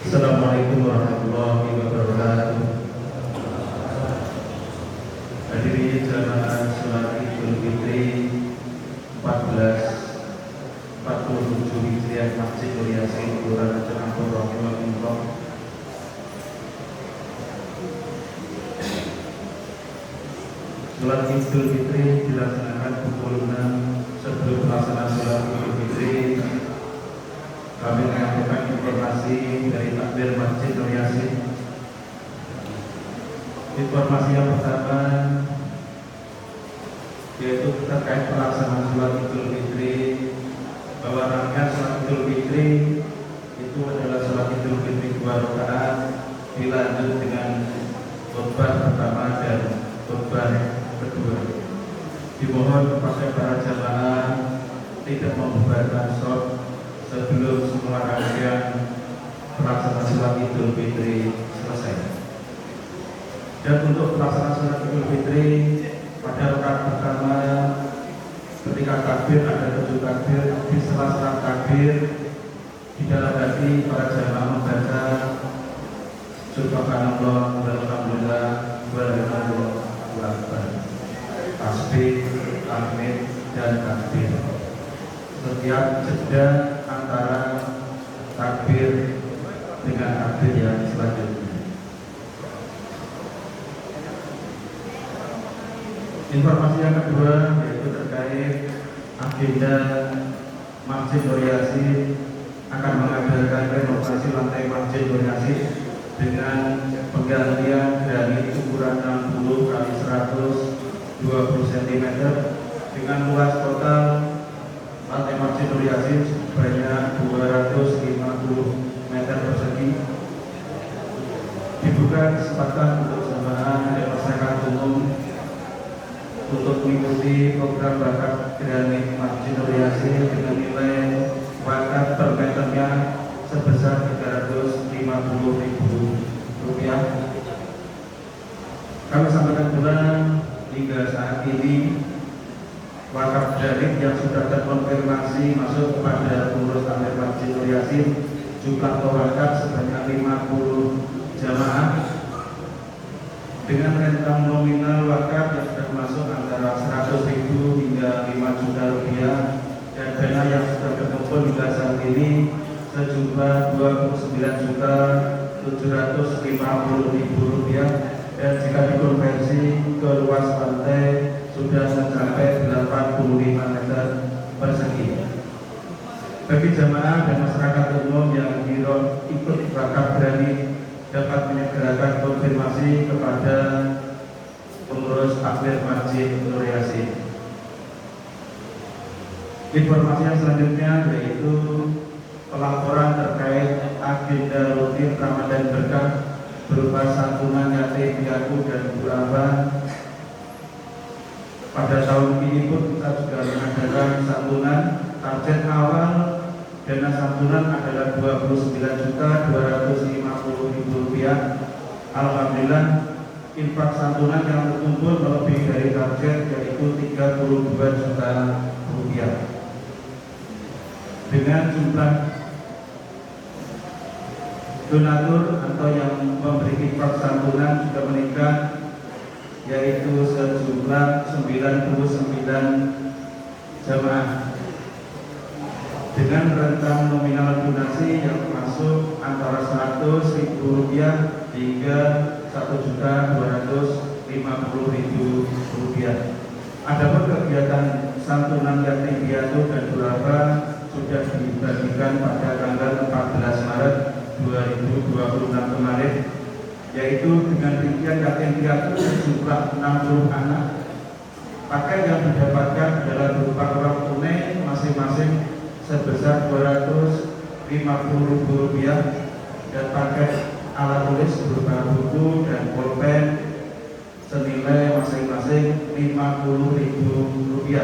Assalamualaikum warahmatullahi wabarakatuh. Hadirin jamaah sholat Idul Fitri 1447 Hijriah Masjid Nur Yasin Kelurahan Cengkareng rahimahullah. Sholat Idul Fitri dilaksanakan pukul 6. Sebelum pelaksanaan sholat Idul Fitri, kami menyampaikan informasi dari takbir Masjid Nur Yasin. Informasi yang pertama yaitu terkait pelaksanaan sholat Idul Fitri, bahwa rangkaian sholat Idul Fitri itu adalah sholat Idul Fitri 2 rakaat dilanjut dengan khutbah pertama dan khutbah kedua. Dimohon kepada para jamaah tidak membubarkan sholat sebelum semua rangkaian pelaksanaan sholat Idul Fitri selesai. Dan untuk pelaksanaan sholat Idul Fitri pada rakaat pertama, ketika takbir ada 7 takbir. Di sela-sela takbir, di dalam hati para jamaah membaca Subhanallah walhamdulillah wallahu akbar, tasbih, tahmid dan takbir. Setiap jeda antara takbir dengan takbir yang selanjutnya. Informasi yang kedua yaitu terkait agenda Masjid Nur Yasin akan mengadakan renovasi lantai Masjid Nur Yasin dengan penggantian granit ukuran 60 kali 120 cm dengan luas total lantai Masjid Nur Yasin sebanyak 250 meter persegi. Dibuka kesempatan untuk jemaah dan masyarakat umum untuk mengikuti program wakaf granit Masjid Nur Yasin dengan nilai wakaf per meternya sebesar Rp350.000. Kami sampaikan pula hingga saat ini wakaf granit yang sudah terkonfirmasi masuk kepada pengurus takmir Masjid Nur Yasin jumlah wakaf sebanyak 50 jamaah dengan rentang nominal wakaf yang sudah masuk antara 100.000 hingga 5 juta rupiah dan dana yang sudah terkumpul hingga saat ini sejumlah 29.750.000 rupiah dan jika dikonversi ke luas lantai sudah mencapai 85 meter persegi. Bagi jamaah dan masyarakat umum yang ikut wakaf granit dapat menyegerakan konfirmasi kepada pengurus takmir Masjid Nur Yasin. Informasi yang selanjutnya yaitu pelaporan terkait agenda rutin Ramadan Berkah berupa santunan yatim piatu dan duafa. Pada tahun ini pun kita juga mengadakan santunan. Target awal dana santunan adalah Rp29.250.000. Alhamdulillah infak santunan yang terkumpul melebihi dari target yaitu Rp32 juta. Dengan jumlah donatur atau yang memberi infak santunan juga meningkat yaitu sejumlah 99 jamaah dengan rentang nominal donasi yang masuk antara Rp100.000 hingga Rp1.250.000. Adapun kegiatan santunan yatim piatu dan duafa sudah dibagikan pada tanggal 14 Maret 2026 kemarin, yaitu dengan rincian yatim piatu sejumlah 60 anak. Paket yang didapatkan adalah berupa uang tunai masing-masing sebesar Rp250.000 dan paket alat tulis berupa buku dan pulpen senilai masing-masing Rp50.000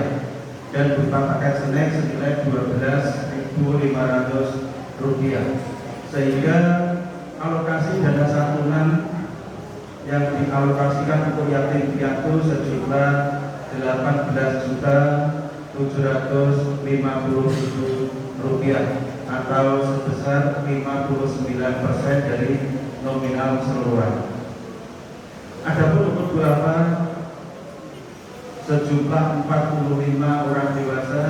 dan berupa paket snack senilai Rp12.500, sehingga alokasi dana santunan yang dialokasikan untuk yatim piatu sejumlah Rp18.750.000 atau sebesar 59% dari nominal keseluruhan. Adapun untuk duafa sejumlah 45 orang dewasa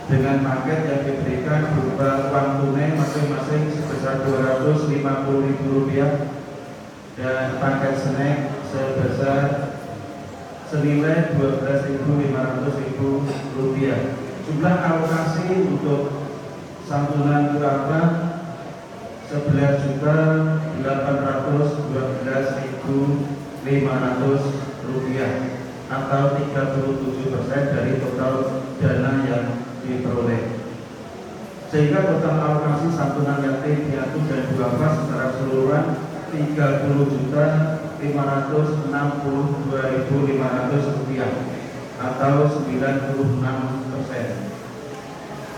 dengan paket yang diberikan berupa uang tunai masing-masing sebesar Rp250.000 dan paket snack sebesar senilai Rp12.500. Jumlah alokasi untuk santunan duafa Rp11.812.500 atau 37% dari total dana yang diperoleh, sehingga total alokasi santunan yatim piatu dan duafa secara keseluruhan Rp30.562.500 atau 96%.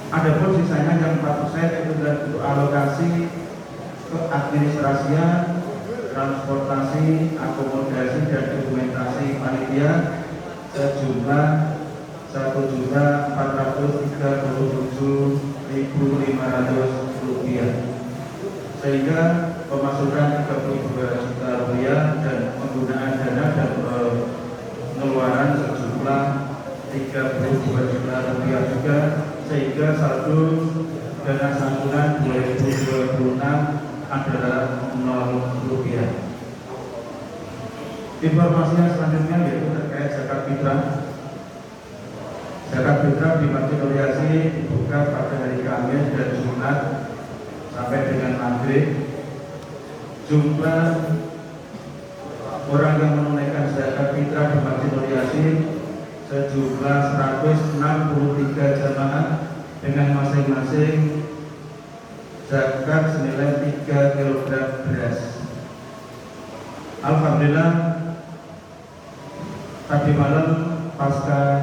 Adapun sisanya yang 4% itu untuk alokasi keadministrasian, transportasi, akomodasi dan dokumentasi panitia sejumlah Rp1.437.500, sehingga pemasukan Rp32 juta dan penggunaan dana dan pengeluaran sejumlah 32 juta rupiah juga, sehingga saldo dana santunan 2026 adalah 0 rupiah. Informasinya selanjutnya yaitu terkait zakat fitrah. Zakat fitrah di Masjid Nur Yasin dibuka pada hari Kamis dan Jumat sampai dengan Maghrib. Jumlah orang yang menunaikan zakat fitrah di Masjid Nur Yasin sejumlah 163 jamaah dengan masing-masing zakat senilai 3 kg beras. Alhamdulillah, tadi malam pasca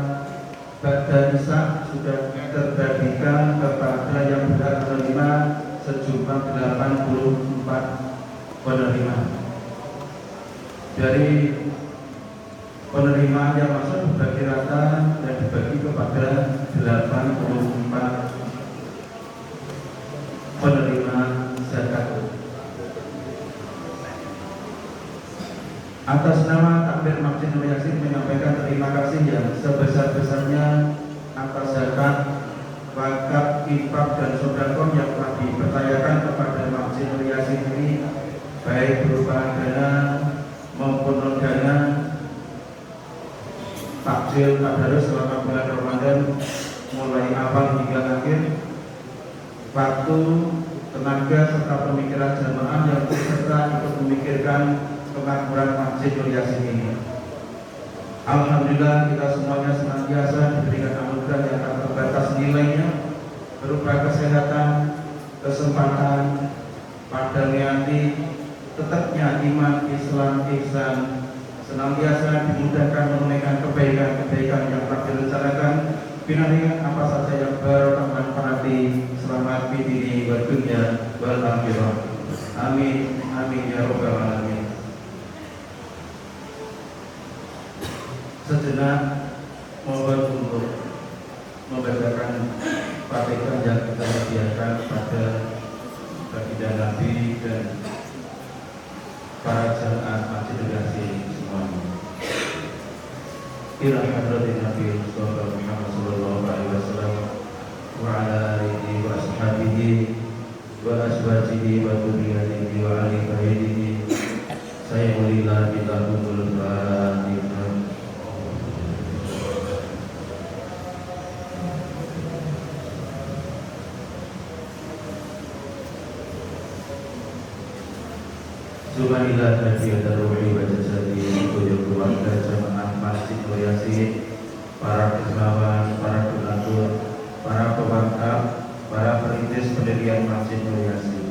Ba'da Isya sudah terbagikan kepada yang berhak menerima sejumlah 84 penerima. Dari penerimaan yang masuk dibagi rata dan dibagi kepada 84 penerima zakat. Atas nama Takmir Masjid Nur Yasin menyampaikan terima kasih yang sebesar-besarnya atas zakat, wakaf, infak dan sedekah yang telah dipercayakan kepada Masjid Nur Yasin ini, baik berupa dana maupun non dana, takjil tadarus selama bulan Ramadan mulai awal hingga akhir, waktu, tenaga serta pemikiran jamaah yang berserta ikut memikirkan kemakmuran Masjid Nur Yasin ini. Alhamdulillah, kita semuanya senantiasa diberikan anugerah yang tak terbatas nilainya berupa kesehatan, kesempatan, padamnya hati, tetapnya iman, Islam, ihsan, senantiasa dimudahkan menunaikan kebaikan-kebaikan yang telah direncanakan, binarikan apa saja yang barokah manfaati selamat bidini wa dunya wal akhirah. Amin, amin ya rabbal alamin. Sejenak mohon untuk membacakan Fatihah yang kita sediakan pada baginda Nabi dan para jemaat Masjid Nur Yasin semuanya. Ila hadratin Nabi Mustafa Muhammad sallallahu alaihi wasallam wa ala alihi wa ashabihi wa azwajihi wa dzurriyyatihi wa ali baitihi. Saya mulila bila kumul Fatihah. Subhanallah hadiah ruhi wa jasadi untuk keluarga jemaah Masjid Nur Yasin, para dermawan, para donatur, para pemangkap, para perintis pendirian Masjid Nur Yasin.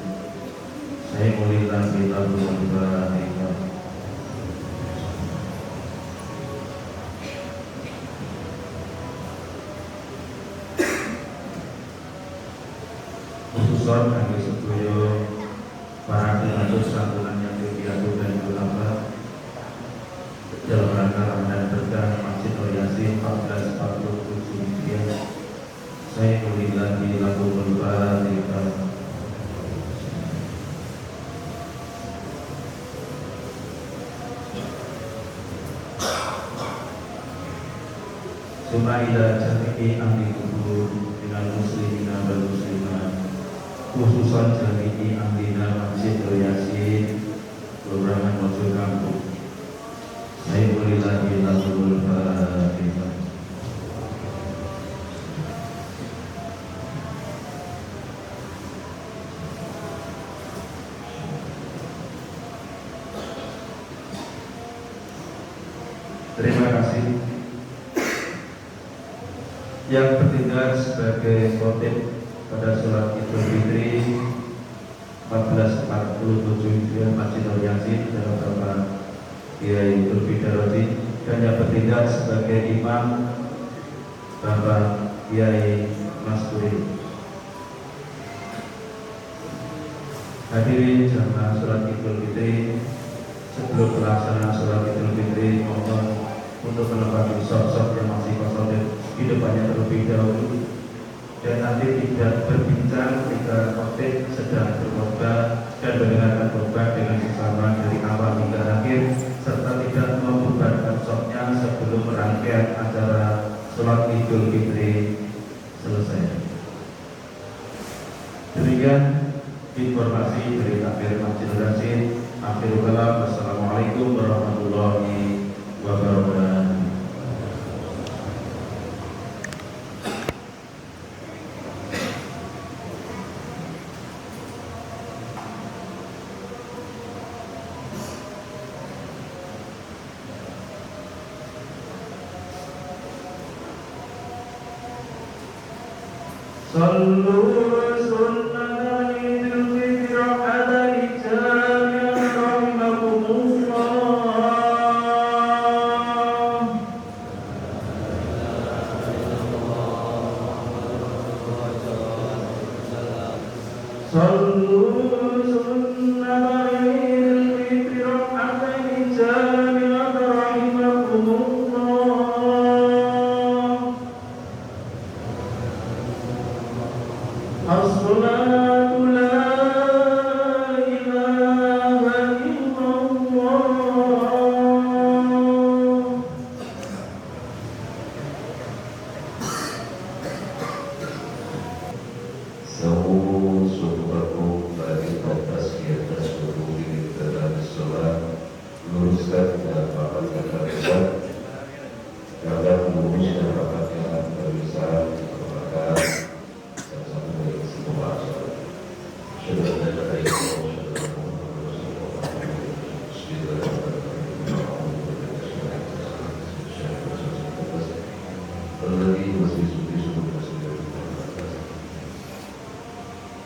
Saya mulailah bila Fatihah. Khususan bagi sedaya para donatur santunan yang dipiatu dan ulama dalam rangka Ramadan berkah Masjid Nur Yasin 1447 Hijriah. Saya mulailah bila Fatihah. Suma ila jami'i ahli kubur dengan muslimina wal muslimat, khususan jami'i ahlina Masjid Nur Yasin Kelurahan Mojo Kampung. Saya mulailah bila Fatihah. Terima kasih yang bertindak sebagai khotib pada sholat Idul Fitri 1447 Hijriah Masjid Nur Yasin dalam Bapak Kiai Lutfi Darodi, dan yang bertindak sebagai imam Bapak Kiai Masturi. Hadirin jamaah sholat Idul Fitri, sebelum pelaksanaan sholat Idul Fitri mohon untuk menempati sosok yang masih kosong di depannya terlebih dahulu, dan nanti tidak berbincang ketika khotib sedang berkhotbah dan mendengarkan khotbah dengan bersama dari awal hingga akhir, serta tidak membubarkan sosoknya sebelum rangkaian acara sholat Idul Fitri selesai. Demikian informasi dari takbir Masjidil Rasid. Akhirul kalam, wassalamualaikum warahmatullahi wabarakatuh. Sallu sunnah Idul Fitri rakaatan jami'an rahimakumullah. Sallu sunnah Idul Fitri rakaatan jami'an rahimakumullah. As-salatu la ilaha illallah. Sawu subuhakum bagi tasbih tasbuh di dalam sholat, luruskan dan rapatkan barisan, dalam luruskan rapatkan barisan, maka sama-sama dari semua sudah ada dari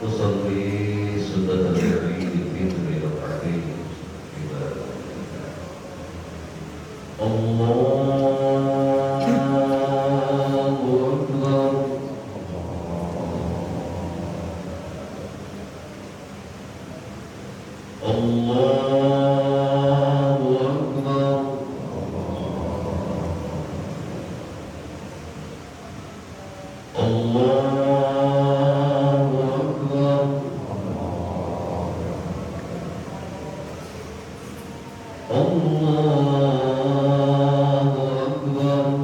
usolli sunnah al-Idul Fitri rakatain Allahu Akbar. Allahu Akbar. Allahu Akbar. Allahu Akbar. Allahu Akbar.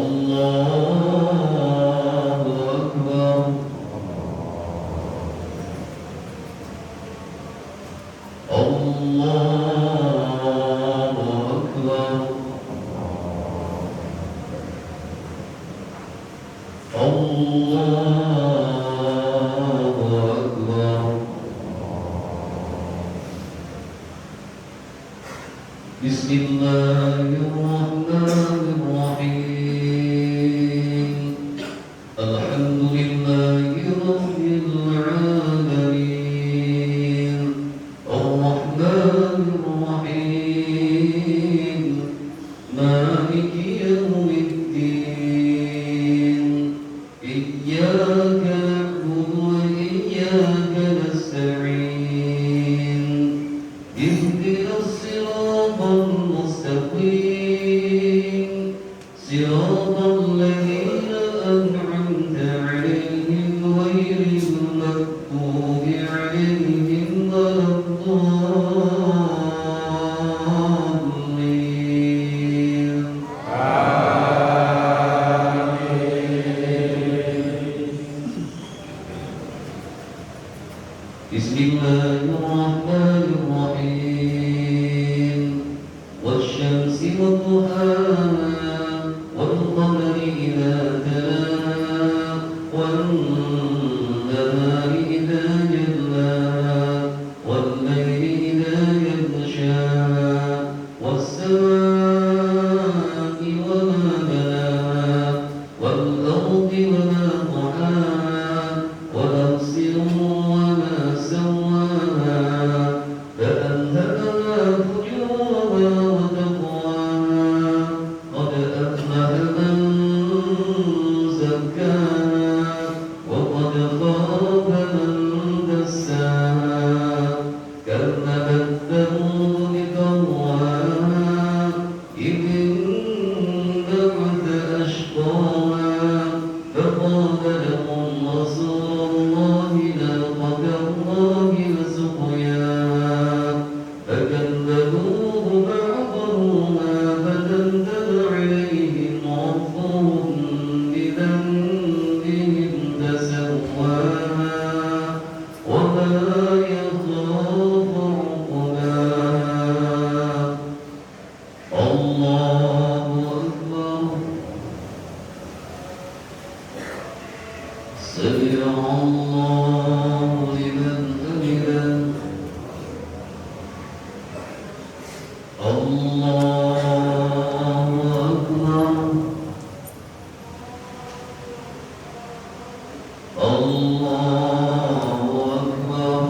Allahu Akbar. Allahu Akbar. Allahu Akbar. Bismillahirrahmanirrahim. Alhamdulillahi rabbil alamin. Ar-Rahmanir Rahim. Maliki yaumiddin. Iyyaka na'budu wa iyyaka nasta'in. Ihdinas siratal mustaqim. Siratal ladzina an'amta 'alaihim ghairil maghdubi 'alaihim waladdallin. Bismillahirrahmanirrahim. Wasyamsi wadduhaha wal qamari idza talaha wan nahari idza jallaha wal layli idza yaghshaha was samaa'i wa ma banaha wal ardi wa ma tahaha wa nafsin wa ma سواها فألهمها فجورها وتقواها قد أفلح من زكاها وقد خاب من دساها كذبت ثمود بطغواها إذ انبعث أشقاها فقال سمع الله لمن حمده الله أكبر الله أكبر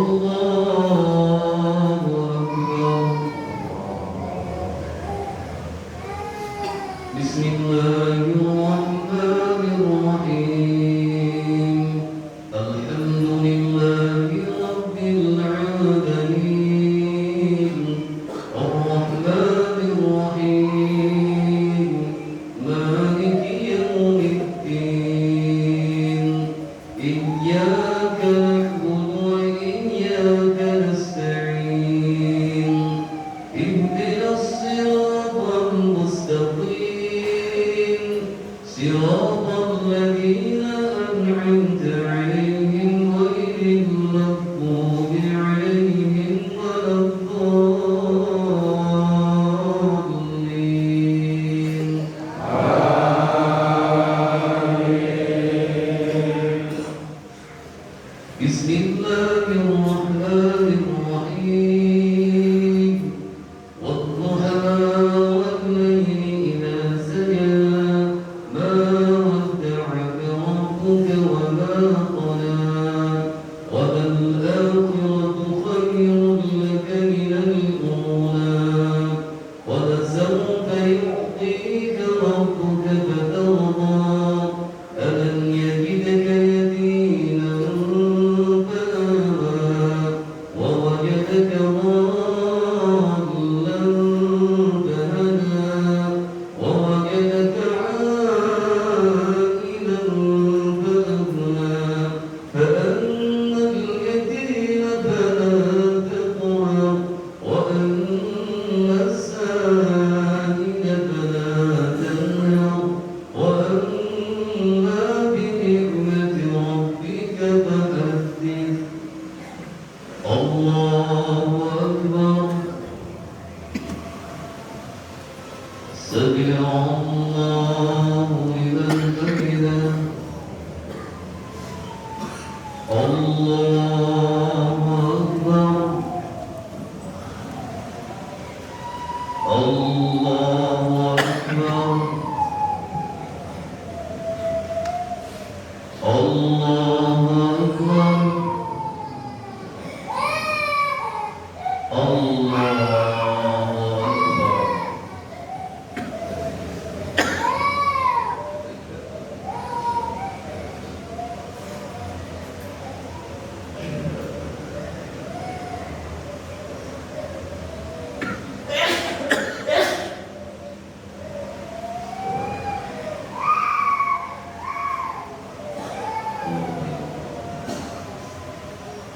الله أكبر بسم الله الرحمن الرحيم الحمد لله رب العالمين الرحمن الرحيم مالك يوم الدين إياك نعبد وإياك نستعين اهدنا الصراط المستقيم صراط الذين أنعمت عليهم غير المغضوب عليهم ولا الضالين بسم الله الرحمن الرحيم والضحى والليل إذا سجى ما ودعك ربك وما قلى وللآخرة خير لك من الأولى ولسوف يعطيك ربك فترضى ألم يجدك يتيما فآوى ووجدك ضالا فهدى ووجدك عائلا فأغنى فأما اليتيم فلا تقهر وأما السائل فلا تنهر وأما بنعمة ربك فحدث الله أكبر سمع الله لمن حمده الله أكبر الله أكبر الله أكبر الله أكبر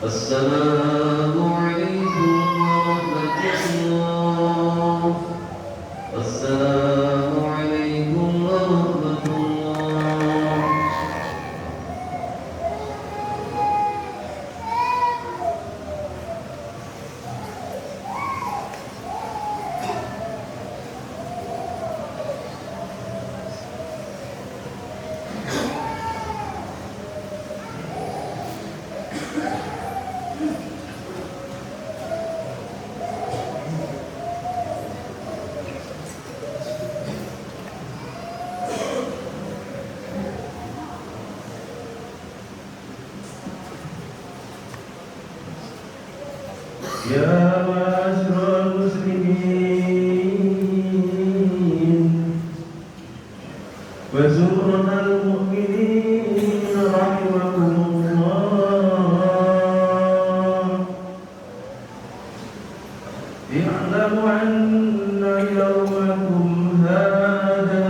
السلام عليكم ورحمة الله السلام عليكم ورحمة الله يا معاشر المسلمين أن يومكم هذا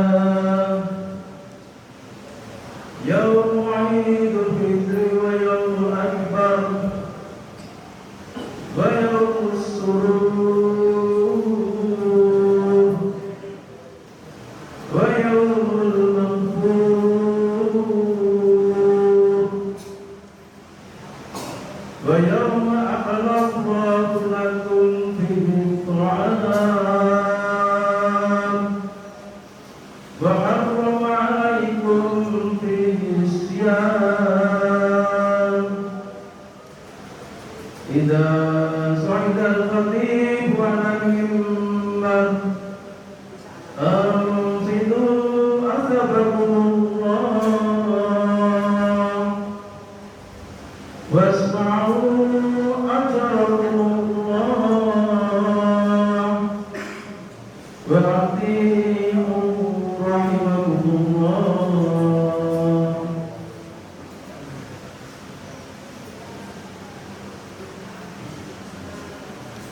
يوم عيد الفطر ويوم أكبر ويوم السرور ويوم المغفور ويوم أحل الله لكم فيه الطعام وحرم عليكم فيه الصيام إذا صعد الخطيب على المنبر أنصتوا أثابكم الله واسمعوا أجركم الله وأطيعوا رحمكم الله.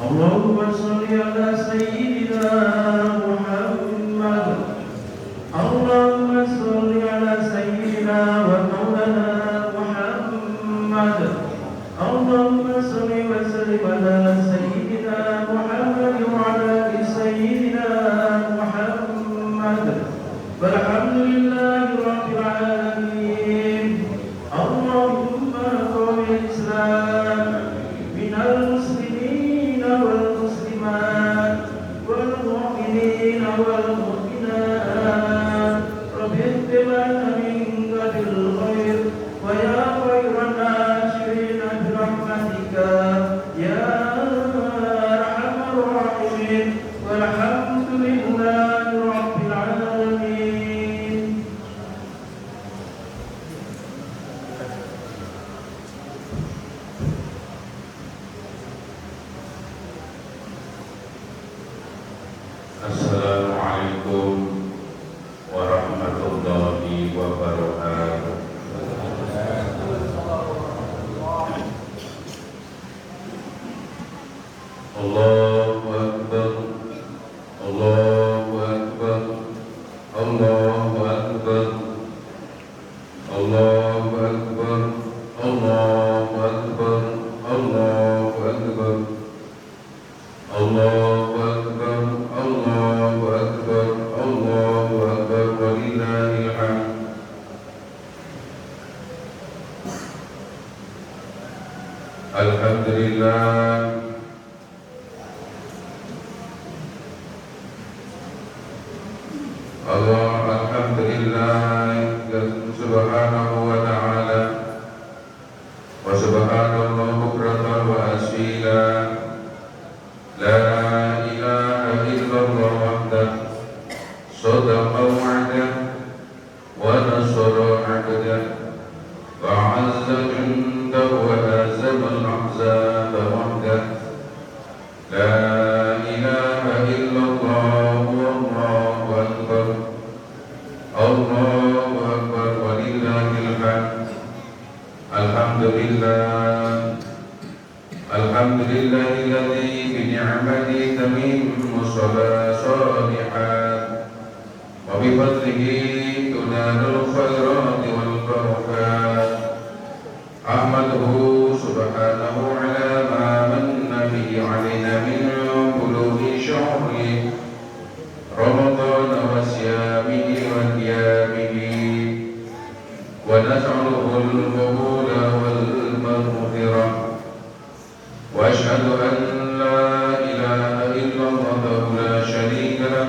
اللهم صل على سيدنا محمد. اللهم صل على سيدنا ومولانا محمد. اللهم صل وسلم على سيدنا محمد وعلى آل سيدنا محمد والحمد لله رب العالمين. اللهم قوم الإسلام من المسلمين والمسلمات والمؤمنين والمؤمنات رب اتبعنا منك بالخير ويا خير الناشرين برحمتك يا أرحم الراحمين والحمد لله رب العالمين. Assalamualaikum warahmatullahi wabarakatuh. Allahu Akbar, Allahu Akbar, Allahu Akbar, Allahu Akbar, Allahu Akbar, Allahu Akbar, Allahu Akbar, Allahu Akbar, Allahu Akbar, walillahil hamd. Alhamdulillah. Alhamdulillah subhanahu wa ta'ala wa subhanallah bukratan wa asila. La ilaha illallah wahdah sadaqa wa'dah wa nasara 'abdah wa 'azza jundahu wa hazama al-ahzaba wahdah. La ilaha illallah wallahu akbar, Allahu akbar, walillahil hamd. Alhamdulillah, alhamdulillahilladzi bi ni'matihi tatimmu shalihat wa bi fadlihi tunalul khairati wal barakat. Ahmaduhu subhanahu ala ma manna bihi alaina min bulughi syahri Ramadan wa siyamihi wa qiyamihi wa nas'aluhu al-qabula wal maghfirah. Wa ashhadu an la ilaha illallah wahdahu la sharika lah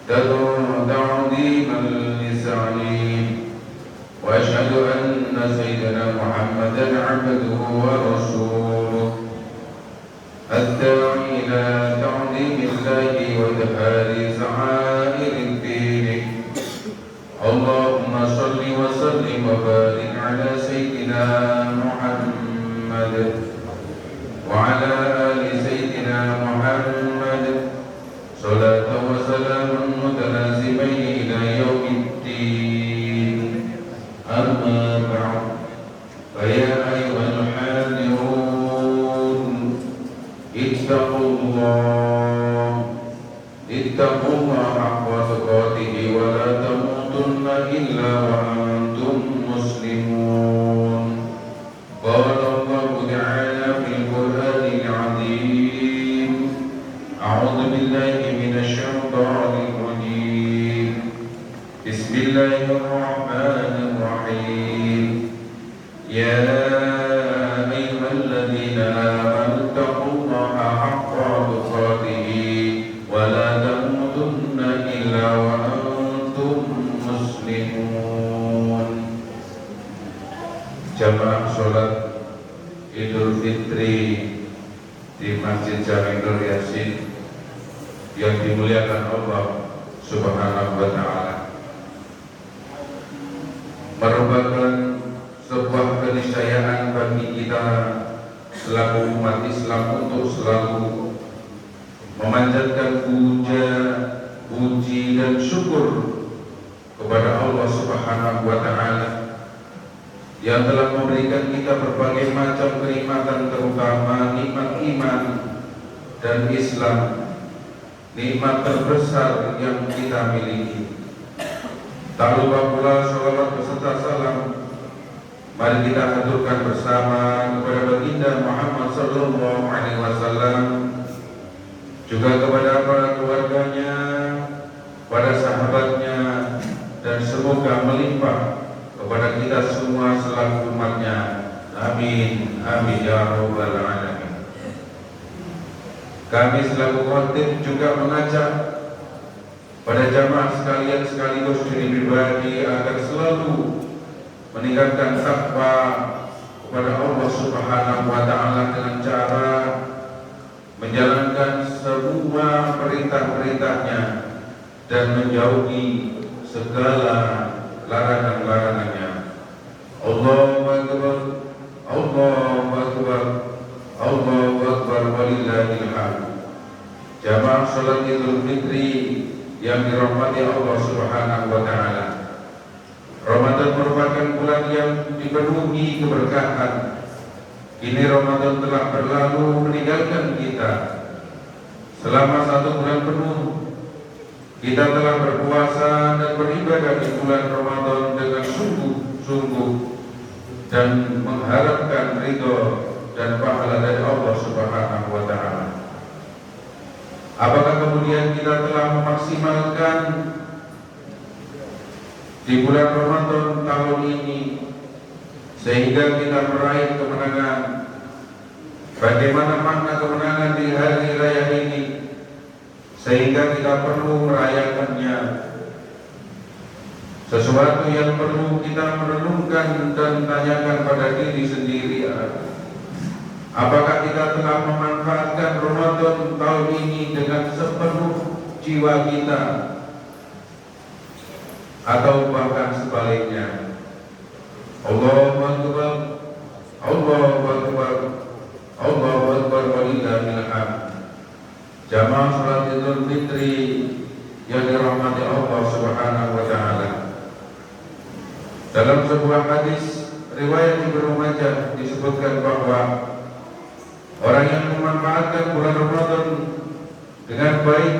ta'ziman lisanihi. Wa ashhadu anna sayyidina Muhammadan 'abduhu wa rasuluh الداعي إلى تعظيم الله وإظهار شعائر الدين. اللهم صل وسلم وبارك على سيدنا محمد وعلى آل سيدنا محمد صلاة وسلام متلازمين إلى يوم الدين. أما بعد فيا أيها الحاضرون اتقوا الله اتقوا الله حق تقاته ولا تموتن إلا وأنتم مسلمون. قال الله تعالى في القرآن العظيم: أعوذ بالله من الشيطان الرجيم. بسم الله الرحمن الرحيم. يا أيها الذين آمنوا اتقوا الله حق تقاته ولا تموتن إلا وأنتم مسلمون. Jamaah sholat Idul Fitri di Masjid Jami Nur Yasin yang dimuliakan Allah Subhanahu wa Ta'ala, merupakan sebuah keniscayaan bagi kita selaku umat Islam untuk selalu memanjatkan puja, puji dan syukur kepada Allah Subhanahu wa Ta'ala yang telah memberikan kita berbagai macam kenikmatan, terutama nikmat iman dan Islam, nikmat terbesar yang kita miliki. Tak lupa pula salawat beserta salam mari kita haturkan bersama kepada baginda Muhammad sallallahu alaihi wasallam, juga kepada para keluarganya, para sahabatnya, dan semoga melimpah kepada kita semua selaku umatnya. Amin, amin ya rabbal alamin. Kami selaku khatib juga mengajak pada jamaah sekalian sekaligus diri pribadi agar selalu meningkatkan takwa kepada Allah Subhanahu wa Ta'ala dengan cara menjalankan semua perintah-perintahnya dan menjauhi segala larangan-larangannya. Allahu Akbar, Allahu Akbar, Allahu Akbar, walillahil hamd. Jamaah salat Idul Fitri yang dirahmati Allah Subhanahu wa Ta'ala, Ramadan merupakan bulan yang dipenuhi keberkahan. Kini Ramadan telah berlalu meninggalkan kita. Selama 1 bulan penuh kita telah berpuasa dan beribadah di bulan Ramadan dengan sungguh-sungguh dan mengharapkan ridho dan pahala dari Allah Subhanahu wa Ta'ala. Apakah kemudian kita telah memaksimalkan di bulan Ramadan tahun ini sehingga kita meraih kemenangan? Bagaimana makna kemenangan di hari raya ini sehingga kita perlu merayakannya? Sesuatu yang perlu kita merenungkan dan tanyakan pada diri sendiri, apakah kita telah memanfaatkan Ramadan tahun ini dengan sepenuh jiwa kita, atau bahkan sebaliknya? Allahu Akbar, Allahu Akbar, Allahu Akbar, walillahil hamd. Jamaah salat Idul Fitri yang dirahmati Allah Subhanahu wa Ta'ala, dalam sebuah hadis riwayat Ibnu Majah disebutkan bahwa orang yang memanfaatkan bulan Ramadan dengan baik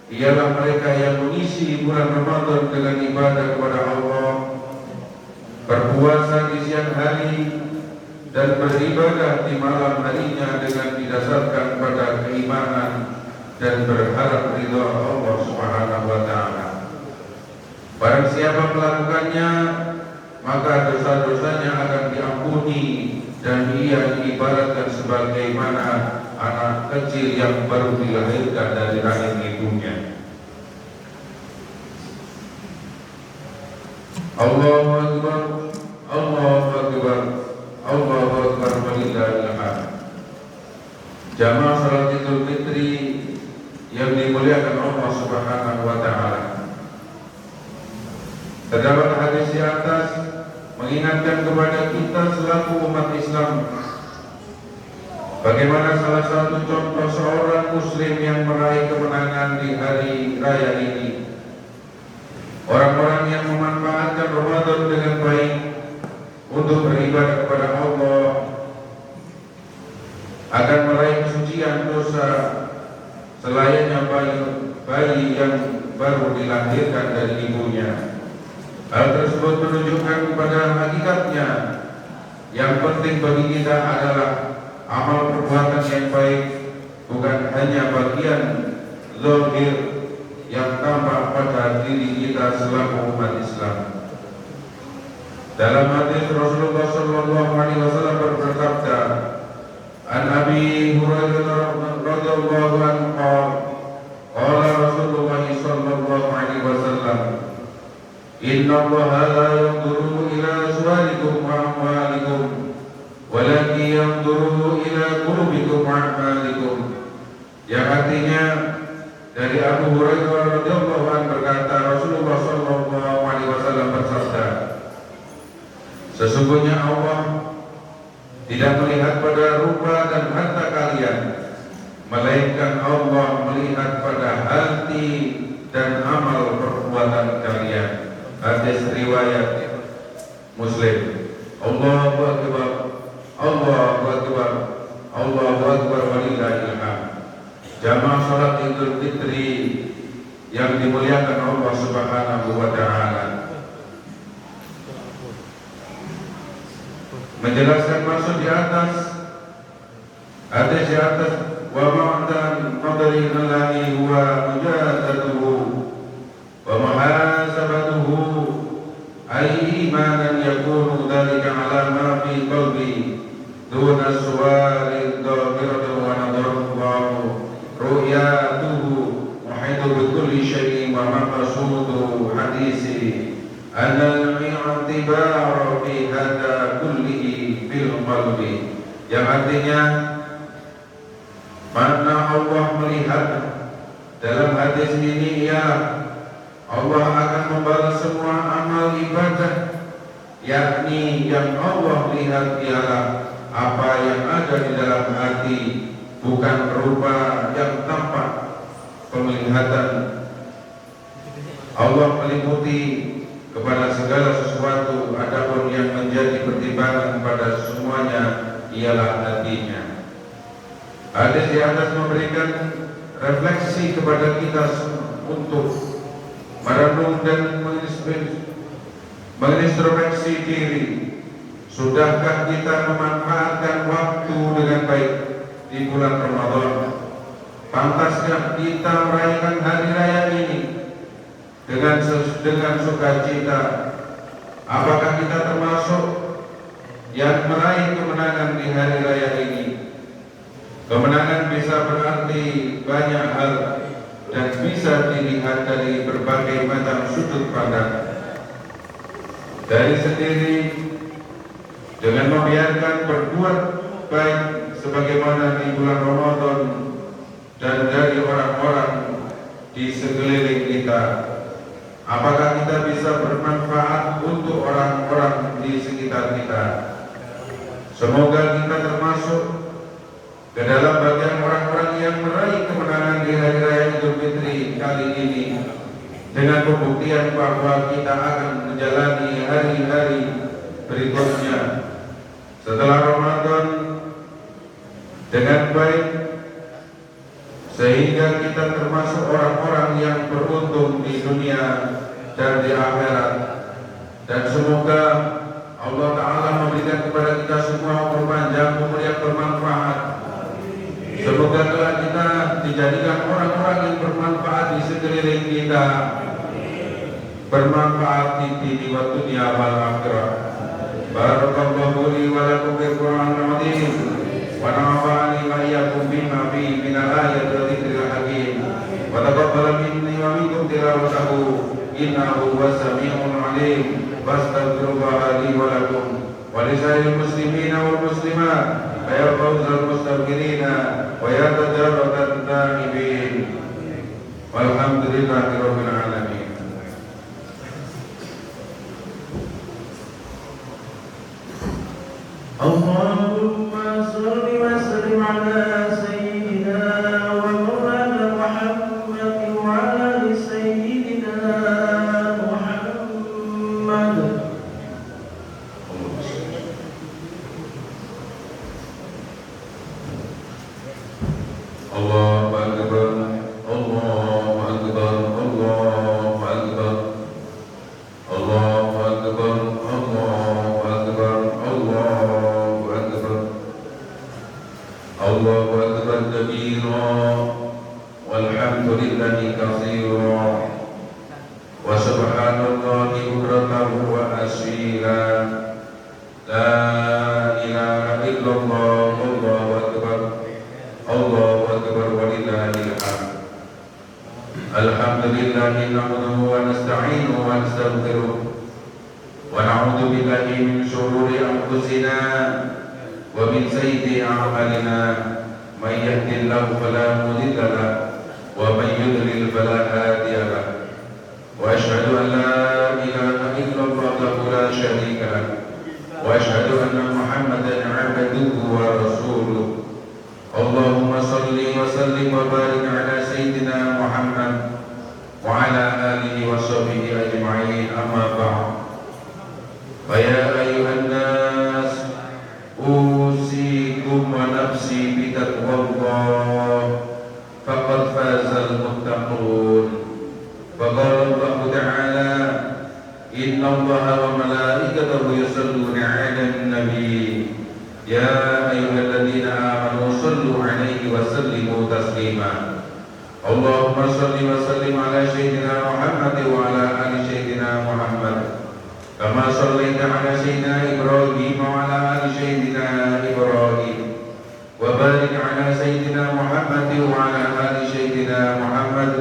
ialah mereka yang mengisi bulan Ramadan dengan ibadah kepada Allah, berpuasa di siang hari dan beribadah di malam harinya dengan didasarkan pada keimanan dan berharap ridha Allah Subhanahu wa Ta'ala. Barang siapa melakukannya, maka dosa-dosanya akan diampuni dan ia diibaratkan sebagaimana anak kecil yang baru dilahirkan dari rahim ibunya. Allahu Akbar, Allahu Akbar, Allahu Akbar, walillahil hamd. Jamaah salat Idul Fitri yang dimuliakan Allah Subhanahu wa Ta'ala, terdapat hadis di atas mengingatkan kepada kita selaku umat Islam bagaimana salah satu contoh seorang muslim yang meraih kemenangan di hari raya ini. Orang-orang yang memanfaatkan Ramadan dengan baik untuk beribadah kepada Allah akan meraih kesucian dosa selayaknya bayi yang baru dilahirkan dari ibunya. Hal tersebut menunjukkan pada hakikatnya yang penting bagi kita adalah amal perbuatan yang baik, bukan hanya bagian zahir yang tampak pada diri kita selaku umat Islam. Dalam hadis Rasulullah sallallahu alaihi wasallam bersabda, "An Abi Hurairah radhiyallahu anhu qala Rasulullah sallallahu alaihi wasallam, Inna Allaha la yanzuru ila suwarikum wa amwalikum, walakin yanzuru ila qulubikum wa a'malikum." Yang artinya dari Abu Hurairah radhiyallahu anhu berkata, Rasulullah sallallahu alaihi wasallam bersabda, sesungguhnya Allah tidak melihat pada rupa dan harta kalian, melainkan Allah melihat pada hati dan amal perbuatan kalian. Hadis riwayat Muslim. Allahu Akbar, Allahu Akbar, Allahu Akbar, walillahil hamd. Jamaah salat Idul Fitri yang dimuliakan Allah Subhanahu wa taala. Menjelaskan maksud di atas hadis di atas, wa ma'dan qadri allahi huwa mujadatuhu wa muhasabatuhu ay imanan yakunu dhalika ala ma fi qalbi duna suwari dhahiratu wa nadarullahu ru'yatuhu muhitu bi kulli syai'in wa maqsudu hadisi anna al-i'tibara fi hadha kullihi fil qalbi, yang artinya mana Allah melihat dalam hadis ini, ya Allah akan membalas semua amal ibadah, yakni yang Allah lihat ialah apa yang ada di dalam hati, bukan berupa yang tampak penglihatan. Allah meliputi kepada segala sesuatu, adapun yang menjadi pertimbangan pada semuanya ialah hatinya. Hadis di atas memberikan refleksi kepada kita untuk merenung dan mengintrospeksi diri. Sudahkah kita memanfaatkan waktu dengan baik di bulan Ramadan? Pantaskah kita merayakan hari raya ini dengan sukacita? Apakah kita termasuk yang meraih kemenangan di hari raya ini? Kemenangan bisa berarti banyak hal dan bisa dilihat dari berbagai macam sudut pandang. Dari sendiri dengan membiarkan berbuat baik sebagaimana di bulan Ramadan, dan dari orang-orang di sekeliling kita. Apakah kita bisa bermanfaat untuk orang-orang di sekitar kita? Semoga kita termasuk ke dalam bagian orang-orang yang meraih kemenangan di hari raya Idul Fitri kali ini, dengan pembuktian bahwa kita akan menjalani hari-hari berikutnya setelah Ramadan dengan baik, sehingga kita termasuk orang-orang yang beruntung di dunia dan di akhirat. Dan semoga Allah Ta'ala memberikan kepada kita semua umur panjang, umur yang bermanfaat. Semoga telah kita dijadikan orang-orang yang bermanfaat di sekeliling kita, bermanfaat di dini wa dunya wal akhirah. Barakallahu li wa lakum bil Qur'anil azim wa nafa'ani wa iyyakum bima fihi minal ayati wa dzikril hakim wa taqabbal minni wa minkum tilawatahu innahu huwas samiul alim. Wastaghfirullah li wa lakum wa lisairil muslimina wal muslimat wa ya fawzal mustaghfirina wa ya tajarrudan ta'ibin walhamdulillahi rabbil alamin. Allahumma salli wa sallim ala sayyidina wa maulana Muhammad wa ala ali sayyidina Muhammad. Allahu Akbar. والحمد لله كثيرا وسبحان الله بكرة وأصيلا لا إله إلا الله الله أكبر ولله الحمد الحمد لله نحمده ونستعينه ونستغفره ونعوذ بالله من شرور أنفسنا ومن سيئات أعمالنا من يهد الله فلا مضل له ومن يضلل فلا هادي له وأشهد أن لا إله إلا الله لا شريك له وأشهد أن محمدا عبده ورسوله اللهم صل وسلم وبارك على سيدنا محمد وعلى آله وصحبه أجمعين أما بعد فيا أيها الناس أوصيكم ونفسي بتقوى الله فقد فاز المتقون فقال الله تعالى إن الله وملائكته يصلون على النبي يا أيها الذين آمنوا صلوا عليه وسلموا تسليما اللهم صل وسلم على سيدنا محمد وعلى آل سيدنا محمد كما صليت على سيدنا إبراهيم وعلى آل سيدنا إبراهيم وبارك على سيدنا محمد وعلى آل سيدنا محمد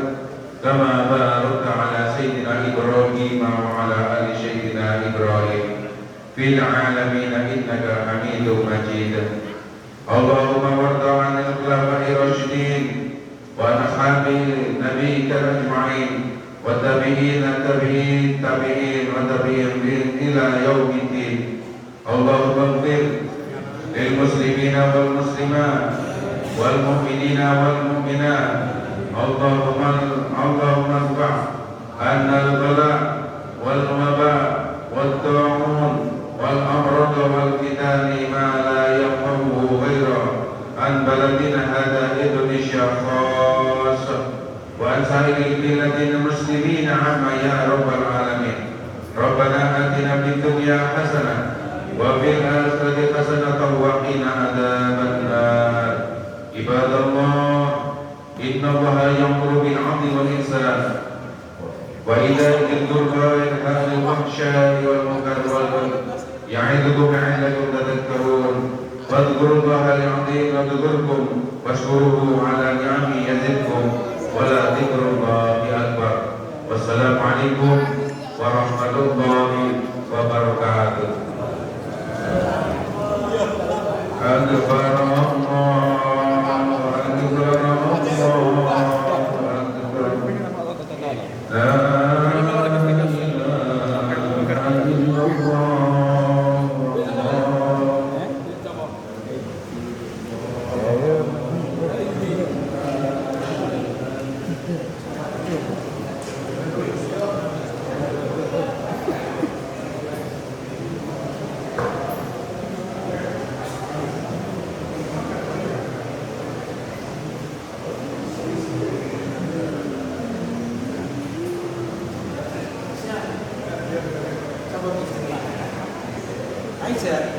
كما باركت على سيدنا إبراهيم وعلى آل سيدنا إبراهيم في العالمين إنك حميد مجيد اللهم وارض عن الخلفاء الراشدين وعن أصحاب نبيك أجمعين والتابعين وتابعين إلى يوم الدين اللهم اغفر للمسلمين والمسلمات والمؤمنين والمؤمنات اللهم ارفع عنا البلاء والوباء والطاعون والأمراض والفتن ما لا يفقهه غيره عن بلدنا هذا إندونيسيا خاصة وعن سائر البلاد المسلمين عما يا رب العالمين ربنا آتنا في الدنيا حسنة وفي الآخرة حسنة وقنا عذاب النار عباد الله إن الله يأمر بالعدل والإحسان وإيتاء ذي القربى وينهى عن الفحشاء والمنكر والبغي يعظكم لعلكم تذكرون فاذكروا الله العظيم يذكركم واشكروه على نعمه يزدكم ولا ذكر الله أكبر والسلام عليكم ورحمة الله وبركاته. أكبر Aisyah